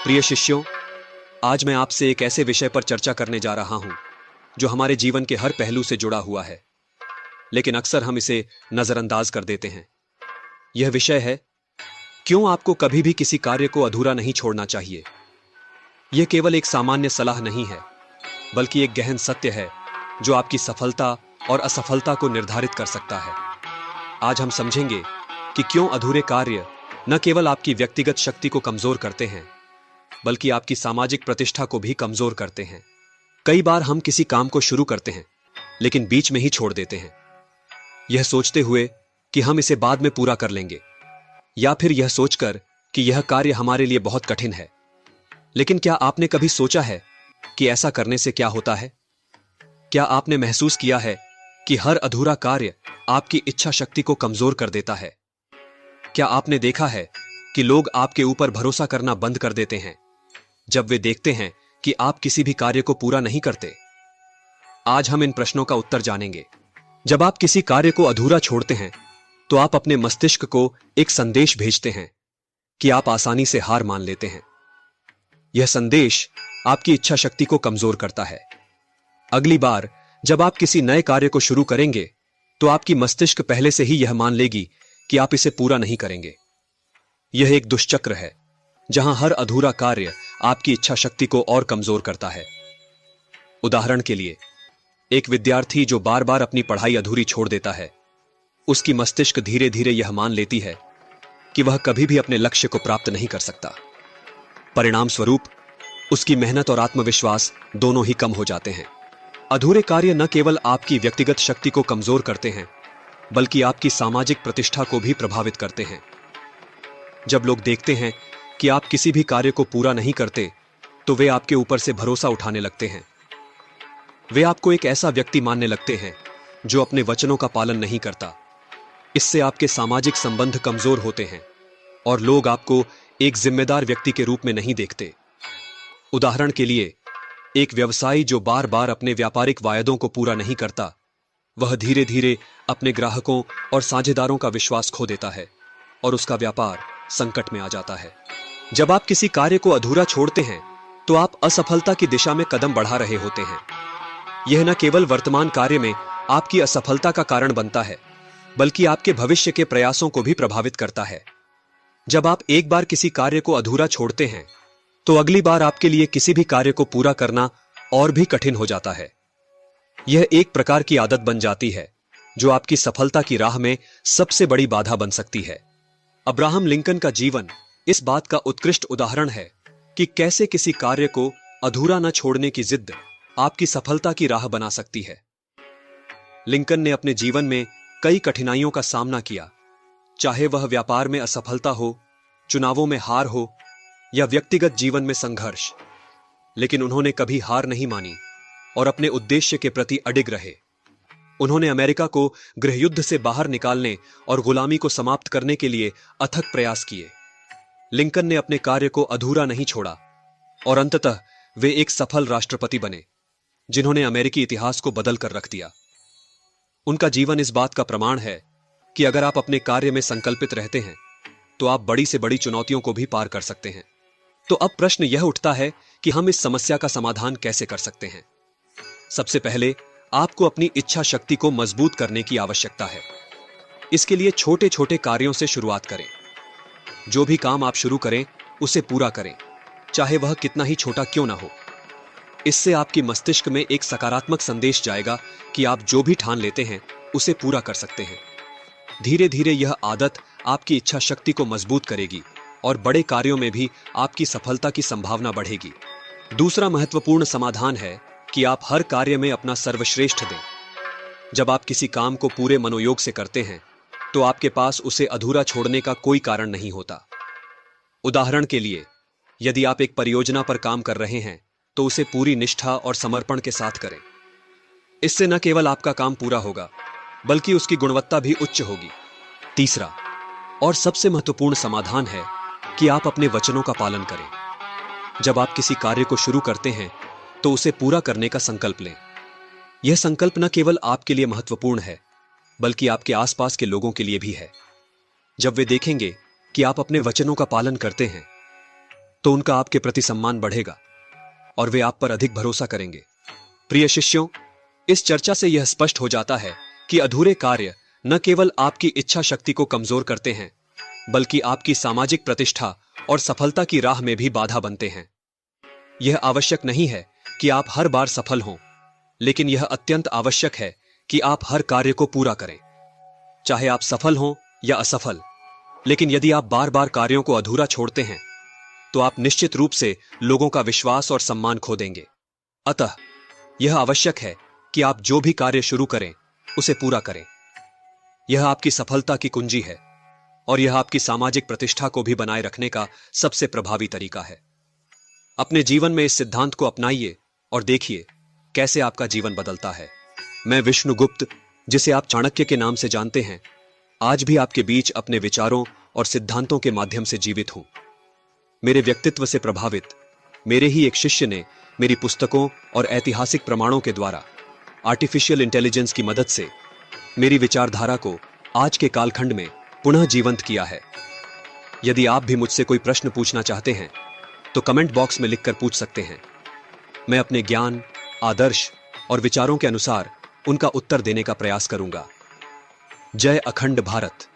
प्रिय शिष्यों, आज मैं आपसे एक ऐसे विषय पर चर्चा करने जा रहा हूं जो हमारे जीवन के हर पहलू से जुड़ा हुआ है, लेकिन अक्सर हम इसे नजरअंदाज कर देते हैं। यह विषय है, क्यों आपको कभी भी किसी कार्य को अधूरा नहीं छोड़ना चाहिए। यह केवल एक सामान्य सलाह नहीं है, बल्कि एक गहन सत्य है जो आपकी सफलता और असफलता को निर्धारित कर सकता है। आज हम समझेंगे कि क्यों अधूरे कार्य न केवल आपकी व्यक्तिगत शक्ति को कमजोर करते हैं, बल्कि आपकी सामाजिक प्रतिष्ठा को भी कमजोर करते हैं। कई बार हम किसी काम को शुरू करते हैं, लेकिन बीच में ही छोड़ देते हैं, यह सोचते हुए कि हम इसे बाद में पूरा कर लेंगे, या फिर यह सोचकर कि यह कार्य हमारे लिए बहुत कठिन है। लेकिन क्या आपने कभी सोचा है कि ऐसा करने से क्या होता है? क्या आपने महसूस किया है कि हर अधूरा कार्य आपकी इच्छा शक्ति को कमजोर कर देता है? क्या आपने देखा है कि लोग आपके ऊपर भरोसा करना बंद कर देते हैं जब वे देखते हैं कि आप किसी भी कार्य को पूरा नहीं करते? आज हम इन प्रश्नों का उत्तर जानेंगे। जब आप किसी कार्य को अधूरा छोड़ते हैं, तो आप अपने मस्तिष्क को एक संदेश भेजते हैं कि आप आसानी से हार मान लेते हैं। यह संदेश आपकी इच्छा शक्ति को कमजोर करता है। अगली बार जब आप किसी नए कार्य को शुरू करेंगे, तो आपकी मस्तिष्क पहले से ही यह मान लेगी कि आप इसे पूरा नहीं करेंगे। यह एक दुष्चक्र है जहां हर अधूरा कार्य आपकी इच्छा शक्ति को और कमजोर करता है। उदाहरण के लिए, एक विद्यार्थी जो बार बार अपनी पढ़ाई अधूरी छोड़ देता है, उसकी मस्तिष्क धीरे धीरे यह मान लेती है कि वह कभी भी अपने लक्ष्य को प्राप्त नहीं कर सकता। परिणाम स्वरूप उसकी मेहनत और आत्मविश्वास दोनों ही कम हो जाते हैं। अधूरे कार्य न केवल आपकी व्यक्तिगत शक्ति को कमजोर करते हैं, बल्कि आपकी सामाजिक प्रतिष्ठा को भी प्रभावित करते हैं। जब लोग देखते हैं कि आप किसी भी कार्य को पूरा नहीं करते, तो वे आपके ऊपर से भरोसा उठाने लगते हैं। वे आपको एक ऐसा व्यक्ति मानने लगते हैं जो अपने वचनों का पालन नहीं करता। इससे आपके सामाजिक संबंध कमजोर होते हैं और लोग आपको एक जिम्मेदार व्यक्ति के रूप में नहीं देखते। उदाहरण के लिए, एक व्यवसायी जो बार बार अपने व्यापारिक वायदों को पूरा नहीं करता, वह धीरे धीरे अपने ग्राहकों और साझेदारों का विश्वास खो देता है और उसका व्यापार संकट में आ जाता है। जब आप किसी कार्य को अधूरा छोड़ते हैं, तो आप असफलता की दिशा में कदम बढ़ा रहे होते हैं। यह न केवल वर्तमान कार्य में आपकी असफलता का कारण बनता है, बल्कि आपके भविष्य के प्रयासों को भी प्रभावित करता है। जब आप एक बार किसी कार्य को अधूरा छोड़ते हैं, तो अगली बार आपके लिए किसी भी कार्य को पूरा करना और भी कठिन हो जाता है। यह एक प्रकार की आदत बन जाती है जो आपकी सफलता की राह में सबसे बड़ी बाधा बन सकती है। अब्राहम लिंकन का जीवन इस बात का उत्कृष्ट उदाहरण है कि कैसे किसी कार्य को अधूरा न छोड़ने की जिद आपकी सफलता की राह बना सकती है। लिंकन ने अपने जीवन में कई कठिनाइयों का सामना किया, चाहे वह व्यापार में असफलता हो, चुनावों में हार हो या व्यक्तिगत जीवन में संघर्ष। लेकिन उन्होंने कभी हार नहीं मानी और अपने उद्देश्य के प्रति अडिग रहे। उन्होंने अमेरिका को गृहयुद्ध से बाहर निकालने और गुलामी को समाप्त करने के लिए अथक प्रयास किए। लिंकन ने अपने कार्य को अधूरा नहीं छोड़ा और अंततः वे एक सफल राष्ट्रपति बने, जिन्होंने अमेरिकी इतिहास को बदल कर रख दिया। उनका जीवन इस बात का प्रमाण है कि अगर आप अपने कार्य में संकल्पित रहते हैं, तो आप बड़ी से बड़ी चुनौतियों को भी पार कर सकते हैं। तो अब प्रश्न यह उठता है कि हम इस समस्या का समाधान कैसे कर सकते हैं। सबसे पहले आपको अपनी इच्छा शक्ति को मजबूत करने की आवश्यकता है। इसके लिए छोटे छोटे कार्यों से शुरुआत करें। जो भी काम आप शुरू करें, उसे पूरा करें, चाहे वह कितना ही छोटा क्यों ना हो। इससे आपकी मस्तिष्क में एक सकारात्मक संदेश जाएगा कि आप जो भी ठान लेते हैं, उसे पूरा कर सकते हैं। धीरे धीरे यह आदत आपकी इच्छा शक्ति को मजबूत करेगी और बड़े कार्यों में भी आपकी सफलता की संभावना बढ़ेगी। दूसरा महत्वपूर्ण समाधान है कि आप हर कार्य में अपना सर्वश्रेष्ठ दें। जब आप किसी काम को पूरे मनोयोग से करते हैं, तो आपके पास उसे अधूरा छोड़ने का कोई कारण नहीं होता। उदाहरण के लिए, यदि आप एक परियोजना पर काम कर रहे हैं, तो उसे पूरी निष्ठा और समर्पण के साथ करें। इससे न केवल आपका काम पूरा होगा, बल्कि उसकी गुणवत्ता भी उच्च होगी। तीसरा और सबसे महत्वपूर्ण समाधान है कि आप अपने वचनों का पालन करें। जब आप किसी कार्य को शुरू करते हैं, तो उसे पूरा करने का संकल्प लें। यह संकल्प न केवल आपके लिए महत्वपूर्ण है, बल्कि आपके आसपास के लोगों के लिए भी है। जब वे देखेंगे कि आप अपने वचनों का पालन करते हैं, तो उनका आपके प्रति सम्मान बढ़ेगा और वे आप पर अधिक भरोसा करेंगे। प्रिय शिष्यों, इस चर्चा से यह स्पष्ट हो जाता है कि अधूरे कार्य न केवल आपकी इच्छा शक्ति को कमजोर करते हैं, बल्कि आपकी सामाजिक प्रतिष्ठा और सफलता की राह में भी बाधा बनते हैं। यह आवश्यक नहीं है कि आप हर बार सफल हों, लेकिन यह अत्यंत आवश्यक है कि आप हर कार्य को पूरा करें, चाहे आप सफल हों या असफल। लेकिन यदि आप बार बार कार्यों को अधूरा छोड़ते हैं, तो आप निश्चित रूप से लोगों का विश्वास और सम्मान खो देंगे। अतः यह आवश्यक है कि आप जो भी कार्य शुरू करें, उसे पूरा करें। यह आपकी सफलता की कुंजी है और यह आपकी सामाजिक प्रतिष्ठा को भी बनाए रखने का सबसे प्रभावी तरीका है। अपने जीवन में इस सिद्धांत को अपनाइए और देखिए कैसे आपका जीवन बदलता है। मैं विष्णुगुप्त, जिसे आप चाणक्य के नाम से जानते हैं, आज भी आपके बीच अपने विचारों और सिद्धांतों के माध्यम से जीवित हूं। मेरे व्यक्तित्व से प्रभावित मेरे ही एक शिष्य ने मेरी पुस्तकों और ऐतिहासिक प्रमाणों के द्वारा आर्टिफिशियल इंटेलिजेंस की मदद से मेरी विचारधारा को आज के कालखंड में पुनः जीवंत किया है। यदि आप भी मुझसे कोई प्रश्न पूछना चाहते हैं तो कमेंट बॉक्स में लिखकर पूछ सकते हैं। मैं अपने ज्ञान, आदर्श और विचारों के अनुसार उनका उत्तर देने का प्रयास करूंगा। जय अखंड भारत।